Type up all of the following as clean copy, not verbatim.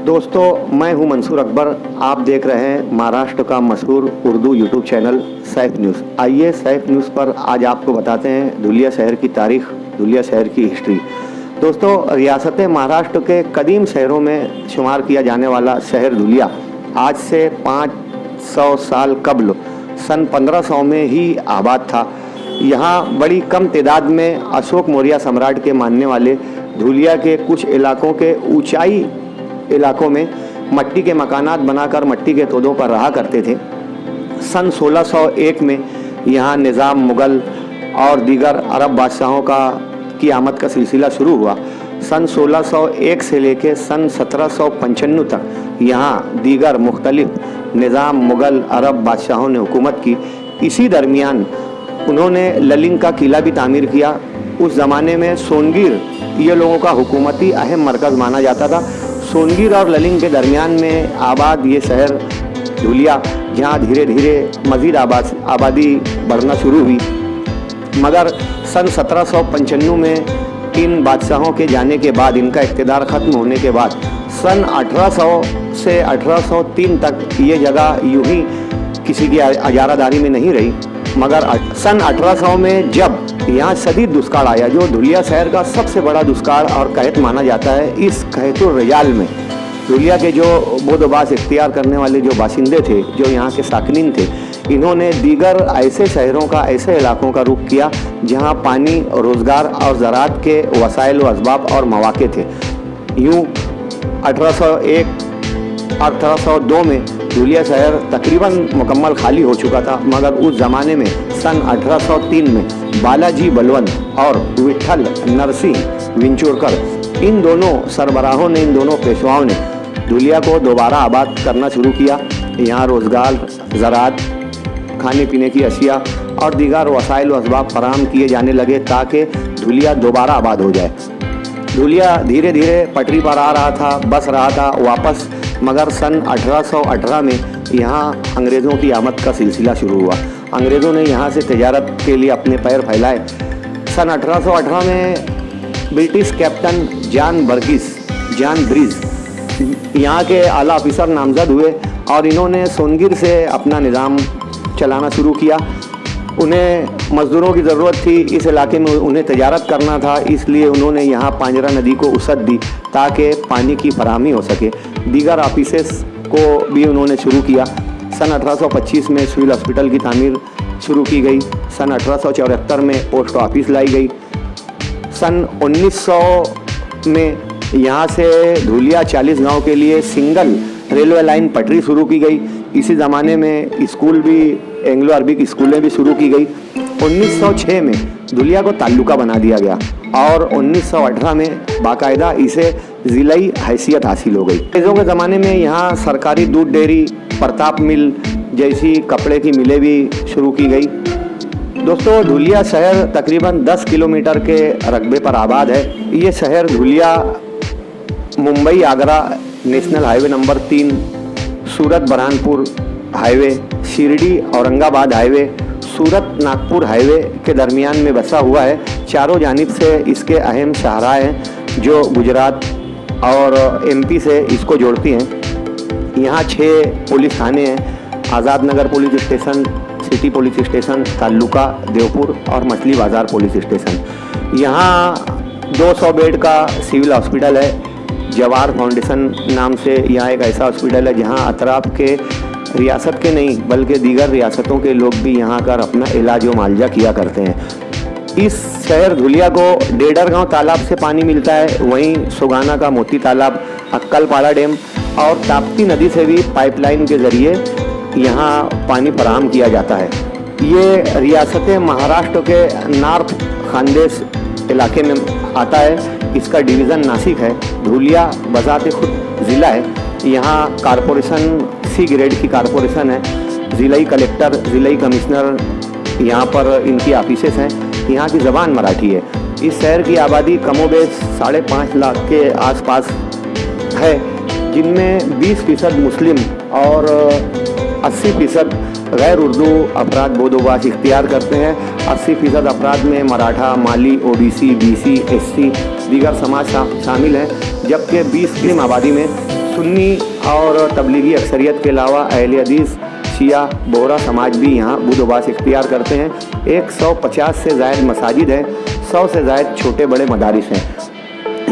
दोस्तों, मैं हूं मंसूर अकबर। आप देख रहे हैं महाराष्ट्र का मशहूर Urdu YouTube channel Saif news. आइए सैफ न्यूज़ पर आज आपको बताते हैं धुलिया शहर की तारीख, धुलिया शहर की हिस्ट्री। दोस्तों, रियासत महाराष्ट्र के कदीम शहरों में शुमार किया जाने वाला शहर धुलिया आज से 500 साल कबल सन 1500 में ही आबाद था। यहाँ बड़ी कम तादाद में अशोक मौर्य सम्राट के मानने वाले धुलिया के कुछ इलाकों के ऊंचाई इलाकों में मट्टी के मकानात बनाकर मट्टी के तोदों पर रहा करते थे। सन 1601 में यहाँ निज़ाम मुग़ल और दीगर अरब बादशाहों की आमद का सिलसिला शुरू हुआ। सन 1601 से लेकर सन 1795 तक यहाँ दीगर मुख्तलिफ निज़ाम मुग़ल अरब बादशाहों ने हुकूमत की। इसी दरमियान उन्होंने ललिंग का किला भी तामीर किया। उस ज़माने में सोनगिर ये लोगों का हुकूमती अहम मरकज़ माना जाता था। सोनगिर और ललिंग के दरमियान में आबाद ये शहर धुलिया, जहाँ धीरे धीरे मज़ीद आबादी बढ़ना शुरू हुई, मगर सन 1795 में इन बादशाहों के जाने के बाद, इनका इक़्तिदार ख़त्म होने के बाद सन 1800 से 1803 तक ये जगह यूं ही किसी की इजारादारी में नहीं रही। मगर सन 1800 में जब यहाँ शदीद दुष्काल आया, जो धुलिया शहर का सबसे बड़ा दुष्काल और कहत माना जाता है, इस कहतुर रिजाल में धुलिया के जो बोदोबास इख्तियार करने वाले जो बाशिंदे थे, जो यहाँ के साकिनीन थे, इन्होंने दीगर ऐसे शहरों का, ऐसे इलाकों का रुख किया जहाँ पानी, रोज़गार और ज़राअत के वसाइल व असबाब और मौक़े थे। यूँ 1801 और 1802 में धुलिया शहर तकरीबन मुकम्मल खाली हो चुका था। मगर उस ज़माने में सन 1803 में बालाजी बलवंत और विठल नरसिंह विंचुरकर, इन दोनों सरबराहों ने, इन दोनों पेशवाओं ने धुलिया को दोबारा आबाद करना शुरू किया। यहाँ रोज़गार, ज़राअत, खाने पीने की अशिया और दीगर वसाइल व असबाब फराहम किए जाने लगे ताकि धुलिया दोबारा आबाद हो जाए। धुलिया धीरे धीरे पटरी पर आ रहा था, बस रहा था वापस। मगर सन 1818 में यहाँ अंग्रेज़ों की आमद का सिलसिला शुरू हुआ। अंग्रेज़ों ने यहाँ से तिजारत के लिए अपने पैर फैलाए। सन 1818 में ब्रिटिश कैप्टन जॉन ब्रिज यहाँ के आला ऑफिसर नामज़द हुए और इन्होंने सोनगिर से अपना निज़ाम चलाना शुरू किया। उन्हें मज़दूरों की ज़रूरत थी, इस इलाके में उन्हें तिजारत करना था, इसलिए उन्होंने यहाँ पांजरा नदी को वसअत दी ताकि पानी की फराहमी हो सके। दीगर ऑफिसेस को भी उन्होंने शुरू किया। सन 1825 में सिविल हॉस्पिटल की तामीर शुरू की गई। सन 1874 में पोस्ट ऑफिस लाई गई। सन 1900 में यहाँ से धुलिया 40 गांव के लिए सिंगल रेलवे लाइन पटरी शुरू की गई। इसी ज़माने में स्कूल भी, एंग्लो अरबिक स्कूलें भी शुरू की गई। 1906 में धुलिया को ताल्लुका बना दिया गया और 1918 में बाकायदा इसे ज़िलाई हैसियत हासिल हो गई। अंग्रेज़ों के ज़माने में यहाँ सरकारी दूध डेयरी, प्रताप मिल जैसी कपड़े की मिलें भी शुरू की गई। दोस्तों, धुलिया शहर तकरीबन 10 किलोमीटर के रकबे पर आबाद है। ये शहर Dhulia Mumbai Agra national highway number 3, सूरत बरहानपुर हाईवे, शिरडी औरंगाबाद हाईवे, सूरत नागपुर हाईवे के दरमियान में बसा हुआ है। चारों जानिब से इसके अहम शाहराह हैं जो गुजरात और एमपी से इसको जोड़ती हैं। यहाँ 6 पुलिस थाने हैं: Azad Nagar police station, city police station, taluka, Deopur और मछली बाज़ार पुलिस स्टेशन। यहाँ 200 बेड का सिविल हॉस्पिटल है। जवाहर फाउंडेशन नाम से यहाँ एक ऐसा हॉस्पिटल है जहाँ अतराफ के, रियासत के नहीं बल्कि दीगर रियासतों के लोग भी यहाँ कर अपना इलाज व मालजा किया करते हैं। इस शहर धुलिया को डेडरगांव तालाब से पानी मिलता है। वहीं सुगाना का मोती तालाब, अक्कलपाड़ा डैम और ताप्ती नदी से भी पाइपलाइन के ज़रिए यहाँ पानी फराहम किया जाता है। ये रियासत महाराष्ट्र के नॉर्थ खानदेश इलाके में आता है। इसका डिवीज़न नासिक है। धुलिया बज़ाते खुद ज़िला है। यहाँ कारपोरेशन सी ग्रेड की कारपोरेशन है। ज़िलाई कलेक्टर, ज़िलाई कमिश्नर यहाँ पर इनकी ऑफिसेस हैं। यहाँ की ज़बान मराठी है। इस शहर की आबादी कमोबेश 5.5 लाख के आसपास है, जिनमें 20% मुस्लिम और 80% गैर उर्दू अफराद बोदोबास इख्तियार करते हैं। 80% अफराद में मराठा, माली, ओबीसी, बीसी, एससी दीगर समाज शामिल हैं, जबकि 20 मुस्लिम आबादी में सुन्नी और तबलीगी अक्सरियत के अलावा अहले हदीस, शिया, बोहरा समाज भी यहाँ बुदोबास इख्तियार करते हैं। 150 से ज़ायद मसाजिद हैं, 100 से ज़ायद छोटे बड़े मदारिस हैं।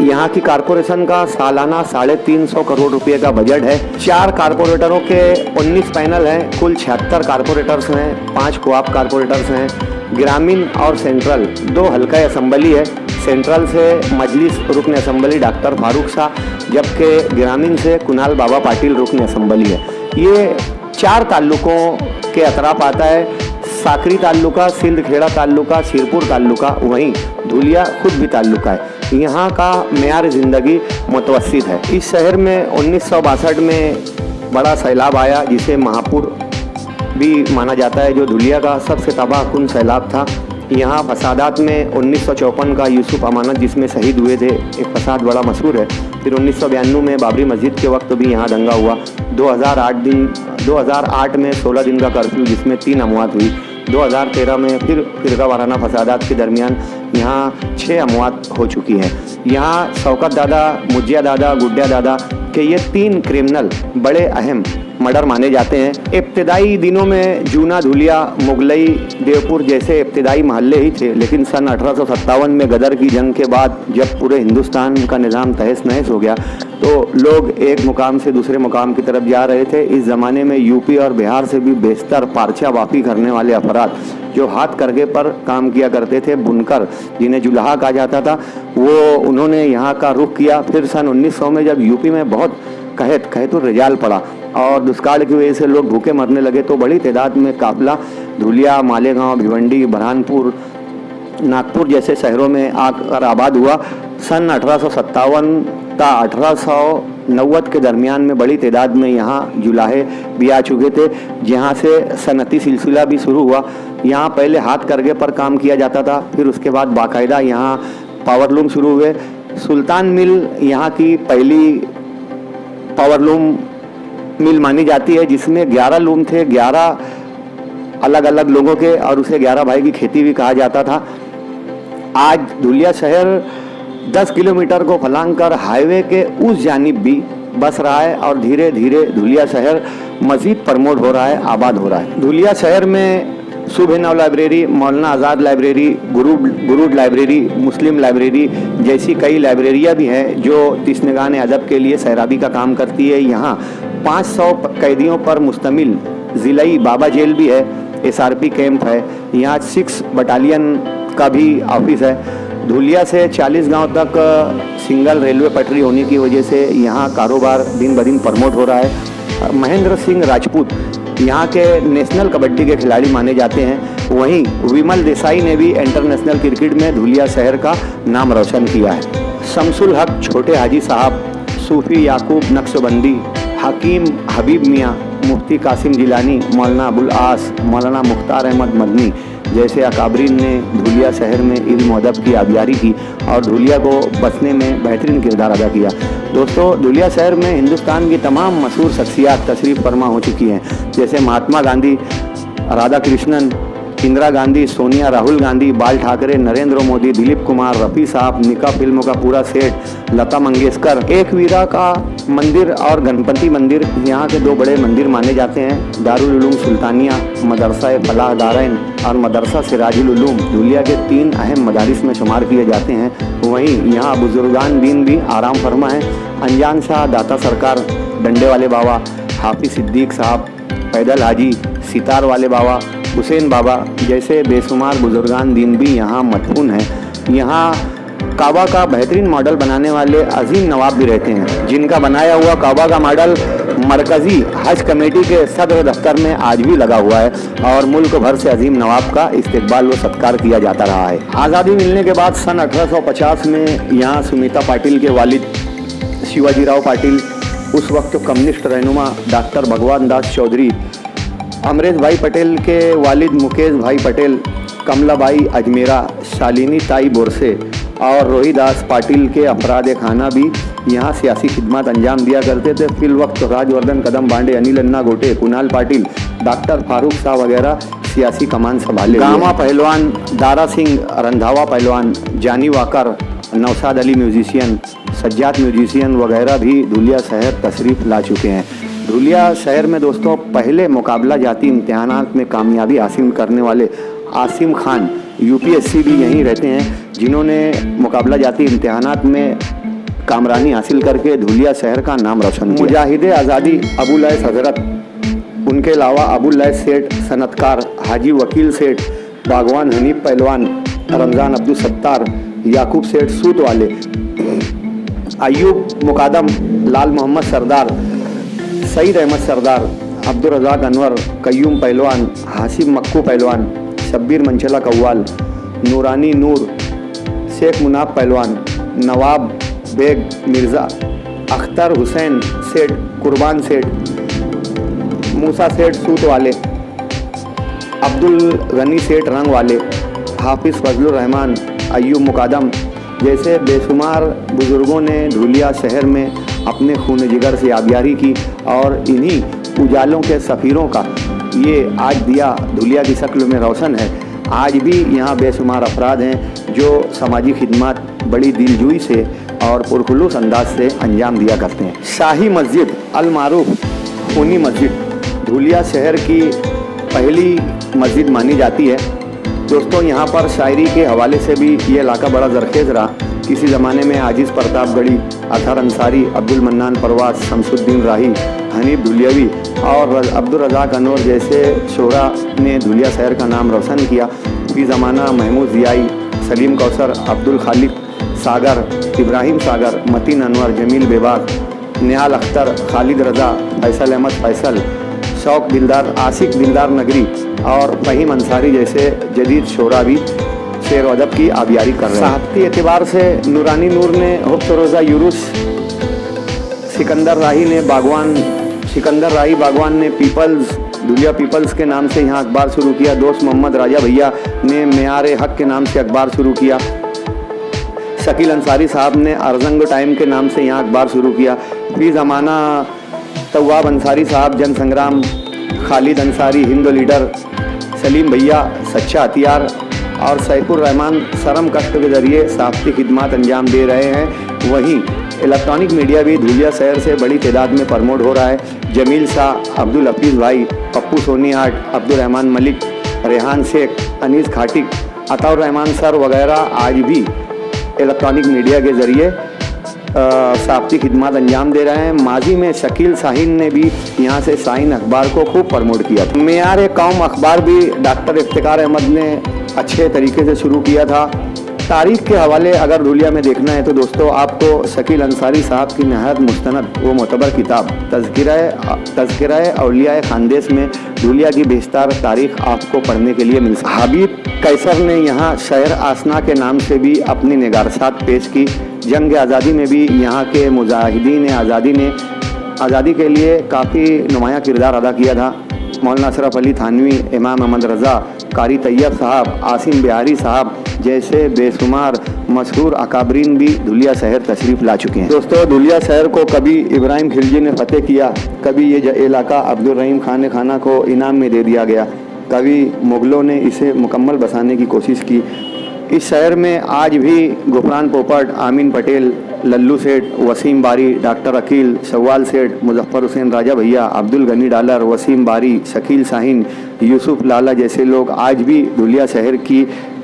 यहाँ की कारपोरेशन का सालाना 350 करोड़ रुपए का बजट है। 4 कारपोरेटरों के 19 पैनल हैं, कुल 76 कारपोरेटर्स हैं, 5 कोऑप कारपोरेटर्स हैं। ग्रामीण और सेंट्रल 2 हल्का असम्बली है। सेंट्रल से मजलिस रुकन असम्बली डॉक्टर फारूक शाह, जबकि ग्रामीण से कुणाल बाबा पाटिल रुकन असम्बली है। ये 4 ताल्लुकों के अतराफ आता है। साकरी ताल्लुका, सिंध खेड़ा ताल्लुका, सिरपुर ताल्लुका, वहीं धुलिया खुद भी ताल्लुका है। यहाँ का मेयार ज़िंदगी मुतवस्सित है। इस शहर में 1962 में बड़ा सैलाब आया, जिसे महापुर भी माना जाता है, जो धुलिया का सबसे तबाहकुन सैलाब था। यहाँ फसादात में 1954 का यूसुफ अमानत जिसमें शहीद हुए थे, एक फसाद बड़ा मशहूर है। फिर 1992 में बाबरी मस्जिद के वक्त भी यहाँ दंगा हुआ। 2008 में 16 दिन का कर्फ्यू जिसमें 3 अमवात हुई। 2013 में फिर फिरका वाराना फसादात के दरमियान यहाँ 6 अमवात हो चुकी हैं। यहाँ शौकत दादा, मुजिया दादा, गुड्डा दादा के ये 3 क्रिमिनल बड़े अहम मर्डर माने जाते हैं। इब्तदाई दिनों में जूना, धुलिया, मुगलई, देवपुर जैसे इब्तदाई महल्ले ही थे, लेकिन सन 1857 में गदर की जंग के बाद जब पूरे हिंदुस्तान का निज़ाम तहस नहस हो गया तो लोग एक मुकाम से दूसरे मुकाम की तरफ जा रहे थे। इस ज़माने में यूपी और बिहार से भी बेहतर पारचा वापी करने वाले अफराद जो हाथ करके पर काम किया करते थे, बुनकर जिन्हें जुलाहा कहा जाता था, वो उन्होंने यहाँ का रुख किया। फिर सन 1900 में जब यूपी में बहुत कहत रिजाल पड़ा और दुष्काल की वजह से लोग भूखे मरने लगे तो बड़ी तादाद में काफिला धुलिया, मालेगांव, भिवंडी, बुरहानपुर, नागपुर जैसे शहरों में आकर आबाद हुआ। सन 1857 का 1890 के दरमियान में बड़ी तादाद में यहाँ जुलाहे भी आ चुके थे, जहाँ से सनती सिलसिला भी शुरू हुआ। यहाँ पहले हाथ करके पर काम किया जाता था, फिर उसके बाद बाकायदा यहाँ पावरलूम शुरू हुए। सुल्तान मिल यहाँ की पहली पावरलूम मिल मानी जाती है, जिसमें 11 लूम थे, 11 अलग अलग लोगों के, और उसे 11 भाई की खेती भी कहा जाता था। आज धुलिया शहर 10 किलोमीटर को फलांग कर हाईवे के उस जानिब भी बस रहा है और धीरे धीरे धुलिया शहर मज़ीद प्रमोट हो रहा है, आबाद हो रहा है। धुलिया शहर में सुबह नव लाइब्रेरी, मौलाना आज़ाद लाइब्रेरी, गुरूड लाइब्रेरी, मुस्लिम लाइब्रेरी जैसी कई लाइब्रेरियाँ भी हैं जो तिस्नगान अदब के लिए सैराबी का काम करती है। यहाँ 500 कैदियों पर मुश्तमिल ज़िलाई बाबा जेल भी है, SRP कैंप है। यहाँ 6 बटालियन का भी ऑफिस है। धुलिया से 40 गांव तक सिंगल रेलवे पटरी होने की वजह से यहाँ कारोबार दिन ब दिन प्रमोट हो रहा है। महेंद्र सिंह राजपूत यहाँ के नेशनल कबड्डी के खिलाड़ी माने जाते हैं। वहीं विमल देसाई ने भी इंटरनेशनल क्रिकेट में धुलिया शहर का नाम रोशन किया है। शमसुल हक छोटे हाजी साहब, सूफी याकूब नक्शबंदी, हकीम हबीब मियाँ, मुफ्ती कासिम जिलानी, मौलाना अबुल आस, मौलाना मुख्तार अहमद मदनी जैसे अकाबरीन ने धुलिया शहर में इल्म अदब की आबियारी की और धुलिया को बसने में बेहतरीन किरदार अदा किया। दोस्तों, धुलिया शहर में हिंदुस्तान की तमाम मशहूर शख्सियात तशरीफ़ फरमा हो चुकी हैं, जैसे महात्मा गांधी, राधा कृष्णन, इंदिरा गांधी, सोनिया, राहुल गांधी, बाल ठाकरे, नरेंद्र मोदी, दिलीप कुमार, रफ़ी साहब, निका फिल्मों का पूरा सेट, लता मंगेशकर। एक वीरा का मंदिर और गणपति मंदिर यहाँ के 2 बड़े मंदिर माने जाते हैं। दारुल उलूम सुल्तानिया, मदरसा फलाह दारैन और मदरसा सिराजुल उलूम धुलिया के 3 अहम मदारिस में शुमार किए जाते हैं। वहीं यहाँ बुजुर्गान दीन भी आराम फरमा है। अनजान शाह, दाता सरकार, डंडे वाले बाबा, हाफिज सिद्दीक साहब, पैदल हाजी, सितार वाले बाबा, हुसैन बाबा जैसे बेशुमार बुजुर्गान दीन भी यहाँ मदफून हैं। यहाँ काबा का बेहतरीन मॉडल बनाने वाले अजीम नवाब भी रहते हैं, जिनका बनाया हुआ काबा का मॉडल मरकज़ी हज कमेटी के सदर दफ्तर में आज भी लगा हुआ है और मुल्क भर से अजीम नवाब का इस्तकबाल व सत्कार किया जाता रहा है। आज़ादी मिलने के बाद सन 1850 में यहाँ सुमिता पाटिल के वालिद शिवाजीराव पाटिल, उस वक्त कम्युनिस्ट रहनुमा डॉक्टर भगवान दास चौधरी, अमरेश भाई पटेल के वालिद मुकेश भाई पटेल, कमलाबाई अजमेरा, शालिनी ताई बोरसे और रोहिदास पाटिल के अफराद खाना भी यहाँ सियासी खिदमत अंजाम दिया करते थे। फिल वक्त राजवर्धन कदम बांडे, अनिल अन्ना गोटे, कुणाल पाटिल, डॉक्टर फारूक शाह वगैरह सियासी कमान संभाले। गामा पहलवान, दारा सिंह रंधावा पहलवान, जानी walker, Naushad Ali musician, Sajjad musician वगैरह भी धुलिया शहर तशरीफ़ ला चुके हैं। धुलिया शहर में दोस्तों पहले मुकाबला जाती इम्तिहानात में कामयाबी हासिल करने वाले आसिम खान यूपीएससी भी यहीं रहते हैं, जिन्होंने मुकाबला जाती इम्तिहानात में कामरानी हासिल करके धुलिया शहर का नाम रोशन किया। मुजाहिद आज़ादी अबुल लैस हज़रत, उनके अलावा अबुल लैस सेठ सनतकार, हाजी वकील सेठ, बागवान हनीफ पहलवान, रमज़ान अब्दुल सत्तार, याकूब सेठ सूत वाले, अयूब मुकादम, लाल मोहम्मद सरदार, सईद अहमद सरदार, अब्दुल रज़ाक अनवर, कयूम पहलवान, हासिम मक्कू पहलवान, शब्बीर मंचला कव्वाल, नूरानी नूर, शेख मुनाब पहलवान, नवाब बेग मिर्ज़ा, अख्तर हुसैन सेठ, कुर्बान सेठ, मूसा सेठ सूत वाले, अब्दुल गनी सेठ रंग वाले, हाफिज़ फजलुर रहमान, अयूब मुकादम जैसे बेशुमार बुज़ुर्गों ने धुलिया शहर में अपने खून जिगर से आबियारी की और इन्हीं उजालों के सफ़ीरों का ये आज दिया धुलिया की शक्ल में रोशन है। आज भी यहाँ बेशुमार अफराद हैं जो समाजी खिदमत बड़ी दिलजुई से और पुरखुलूस अंदाज से अंजाम दिया करते हैं। शाही मस्जिद अल मारूफ खूनी मस्जिद धुलिया शहर की पहली मस्जिद मानी जाती है। दोस्तों यहाँ पर शायरी के हवाले से भी ये इलाका बड़ा जरखेज़ रहा। किसी ज़माने में आजिज़ प्रतापगढ़ी, अतहर अंसारी, अब्दुल मन्नान परवास, शमसुद्दीन राही, हनीफ धुलियावी और अब्दुल रज़ाक अनवर जैसे शोरा ने धुलिया शहर का नाम रोशन किया। फी ज़माना महमूद ज़ियाई, सलीम कौसर, अब्दुल खालिक सागर, इब्राहिम सागर, मतीन अनवर, जमील बेबाक, निहाल अख्तर, खालिद रज़ा, फैसल अहमद फैसल, शौक दिलदार, आशिक दिलदार नगरी और फ़हीम अंसारी जैसे जदीद शोरा भी शेर अदब की आबियारी कर रहे हैं। सहाफ़ती एतबार से नूरानी नूर ने हुफ्त रोज़ा यूरुस, सिकंदर राही बागवान ने पीपल्स धुलिया पीपल्स के नाम से यहाँ अखबार शुरू किया। दोस्त मोहम्मद राजा भैया ने मेयार हक के नाम से अखबार शुरू किया। शकील अंसारी साहब ने अर्जंग टाइम के नाम से यहाँ अखबार शुरू किया। फी ज़माना तवाब अंसारी साहब जन संग्राम, खालिद अंसारी हिंदू लीडर, सलीम भैया सच्चा हथियार और सैफुर रहमान शर्म कष्ट के ज़रिए सहाफ़ती खिदमत अंजाम दे रहे हैं। वहीं इलेक्ट्रॉनिक मीडिया भी धुलिया शहर से बड़ी तादाद में प्रमोट हो रहा है। जमील शाह, अब्दुल हफीज़ भाई, पप्पू सोनी आर्ट, अब्दुल रहमान मलिक, रेहान शेख, अनीस खाटिक, अताउर रहमान सर वगैरह आज भी इलेक्ट्रॉनिक मीडिया के ज़रिए सहाफ़ती खिदमत अंजाम दे रहे हैं। माजी में शकील शाहीन ने भी यहाँ से शाहीन अखबार को खूब प्रमोट किया था। मेयार कौम अखबार भी डॉक्टर इफ्तिकार अहमद ने अच्छे तरीके से शुरू किया था। तारीख़ के हवाले अगर धुलिया में देखना है तो दोस्तों आपको शकील अंसारी साहब की नहायत मुस्तनद व मोतबर किताब तज़किरा औलिया खानदेश में धुलिया की बेशतर तारीख़ आपको पढ़ने के लिए मिल सकती है। हबीब कैसर ने यहाँ शहर आसना के नाम से भी अपनी निगारसात पेश की। जंग आज़ादी में भी यहाँ के मुजाहिदीन आज़ादी के लिए काफ़ी नुमाया किरदार अदा किया था। मौलाना अशरफ अली थानवी, इमाम अहमद रज़ा, कारी तैयब साहब, आसिम बिहारी साहब जैसे बेशुमार मशहूर अकाबरीन भी धुलिया शहर तशरीफ़ ला चुके हैं। दोस्तों धुलिया शहर को कभी इब्राहिम खिलजी ने फतेह किया, कभी ये इलाका अब्दुल रहीम खान खाना को इनाम में दे दिया गया, कभी मुग़लों ने इसे मुकम्मल बसाने की कोशिश की। इस शहर में आज भी गुफरान पोपट, आमीन पटेल, लल्लू सेठ, वसीम बारी, डॉक्टर अकील, शवाल सेठ, मुजफ्फर हुसैन राजा भैया, अब्दुल गनी डालर, वसीम बारी, शकील शाहीन, यूसुफ लाला जैसे लोग आज भी धुलिया शहर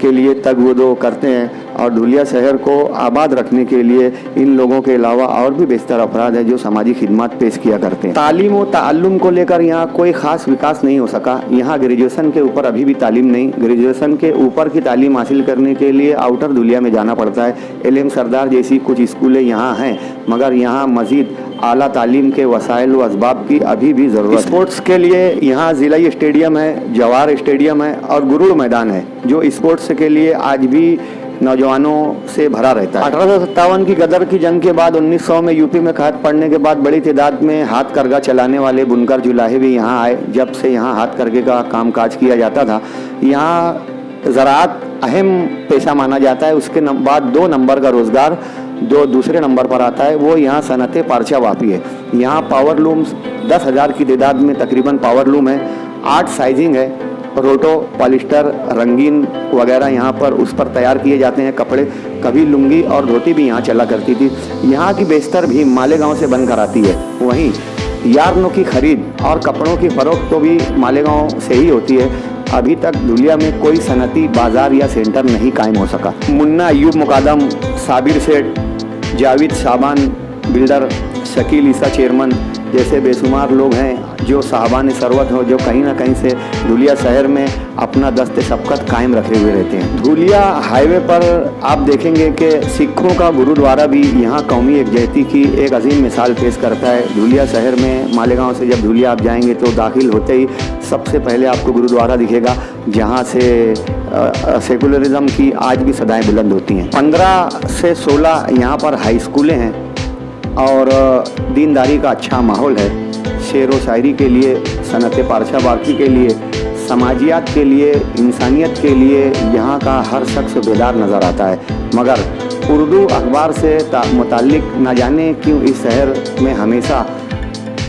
के लिए तगवदो करते हैं और धुलिया शहर को आबाद रखने के लिए इन लोगों के अलावा और भी बेशतर अफराद हैं जो समाजी खिदमत पेश किया करते हैं। तालीम व ताल्लुम को लेकर यहाँ कोई ख़ास विकास नहीं हो सका। यहाँ ग्रेजुएशन के ऊपर अभी भी तालीम नहीं। ग्रेजुएशन के ऊपर की तालीम हासिल करने के लिए आउटर धुलिया में जाना पड़ता है। एलएम सरदार जैसी कुछ स्कूलें यहाँ हैं, मगर यहाँ मज़ीद आला तालीम के वसाइल व असबाब की अभी भी ज़रूरत है। स्पोर्ट्स के लिए यहाँ ज़िलाई स्टेडियम है, जवाहर स्टेडियम है और गुरुड़ मैदान है जो स्पोर्ट्स के लिए आज भी नौजवानों से भरा रहता है। 1857 की गदर की जंग के बाद 1900 में यूपी में क़हत पड़ने के बाद बड़ी तादाद में हाथ करगा चलाने वाले बुनकर जुलाहे भी यहाँ आए। जब से यहाँ हाथ करगे का कामकाज किया जाता था। यहाँ ज़राअत अहम पेशा माना जाता है। उसके बाद 2 नंबर का रोज़गार जो दूसरे नंबर पर आता है वो यहाँ सनत पारचा वापी है। यहाँ पावर लूम्स 10,000 की तादाद में तकरीबन पावर लूम है। 8 साइजिंग है रोटो, पॉलिस्टर, रंगीन वगैरह यहाँ पर उस पर तैयार किए जाते हैं कपड़े। कभी लुंगी और धोती भी यहाँ चला करती थी। यहाँ की बेशतर भी मालेगांव से बनकर आती है। वहीं यार्नों की खरीद और कपड़ों की फरोख्त तो भी मालेगांव से ही होती है। अभी तक धुलिया में कोई सनती बाजार या सेंटर नहीं कायम हो सका। मुन्ना अयूब मुकादम, साबिर सेठ, जावेद शाबान बिल्डर, शकील ईसा चेयरमैन जैसे बेशुमार लोग हैं जो साहबान सरवत हो, जो कहीं ना कहीं से धुलिया शहर में अपना दस्ते सबकत कायम रखे हुए रहते हैं। धुलिया हाईवे पर आप देखेंगे कि सिखों का गुरुद्वारा भी यहाँ कौमी एकजहती की एक अजीम मिसाल पेश करता है। धुलिया शहर में मालेगांव से जब धुलिया आप जाएंगे तो दाखिल होते ही सबसे पहले आपको गुरुद्वारा दिखेगा, जहाँ से सेकुलरिज्म की आज भी सदाएं बुलंद होती हैं। 15 से 16 यहाँ पर हाई स्कूलें हैं और दीनदारी का अच्छा माहौल है। शेर व शायरी के लिए, सनत पारशा बाकी के लिए, समाजियात के लिए, इंसानियत के लिए यहाँ का हर शख्स बेदार नज़र आता है। मगर उर्दू अखबार से मुताल्लिक न जाने क्यों इस शहर में हमेशा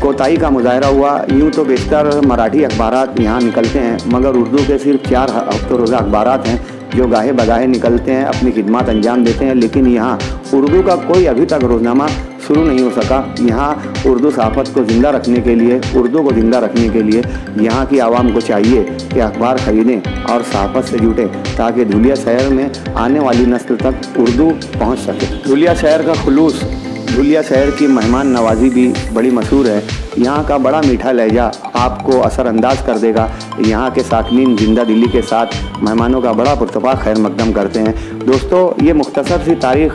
कोताही का मुजाहरा हुआ। यूँ तो बेशतर मराठी अखबारात यहाँ निकलते हैं, मगर उर्दू के सिर्फ 4 हफ्ते रोज़ा अखबारात हैं जो गाहे बगाहे निकलते हैं, अपनी खिदमत अंजाम देते हैं। लेकिन यहाँ उर्दू का कोई अभी तक रोज़नामा शुरू नहीं हो सका। यहाँ उर्दू सहाफ़त को ज़िंदा रखने के लिए, उर्दू को ज़िंदा रखने के लिए यहाँ की आवाम को चाहिए कि अखबार ख़रीदें और सहाफ़त से जुटें, ताकि धुलिया शहर में आने वाली नस्ल तक उर्दू पहुँच सके। धुलिया शहर का खुलूस, धुलिया शहर की मेहमान नवाजी भी बड़ी मशहूर है। यहाँ का बड़ा मीठा लहजा आपको असरअंदाज कर देगा। यहाँ के साकिनीन जिंदा दिली के साथ मेहमानों का बड़ा पुरतफाक खैर मकदम करते हैं। दोस्तों, ये मुख्तसर सी तारीख़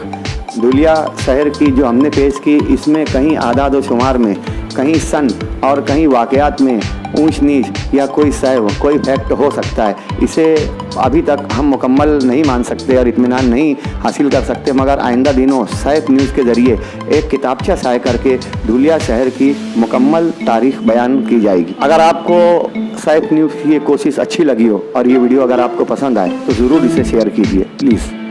धुलिया शहर की जो हमने पेश की, इसमें कहीं आदाद व शुमार में, कहीं सन और कहीं वाक़यात में ऊंच नीच या कोई सहव, कोई फैक्ट हो सकता है। इसे अभी तक हम मुकम्मल नहीं मान सकते और इत्मीनान नहीं हासिल कर सकते, मगर आइंदा दिनों सैफ न्यूज़ के ज़रिए एक किताबचा शाये करके धुलिया शहर की मुकम्मल तारीख़ बयान की जाएगी। अगर आपको सैफ न्यूज़ की ये कोशिश अच्छी लगी हो और ये वीडियो अगर आपको पसंद आए तो ज़रूर इसे शेयर कीजिए प्लीज़।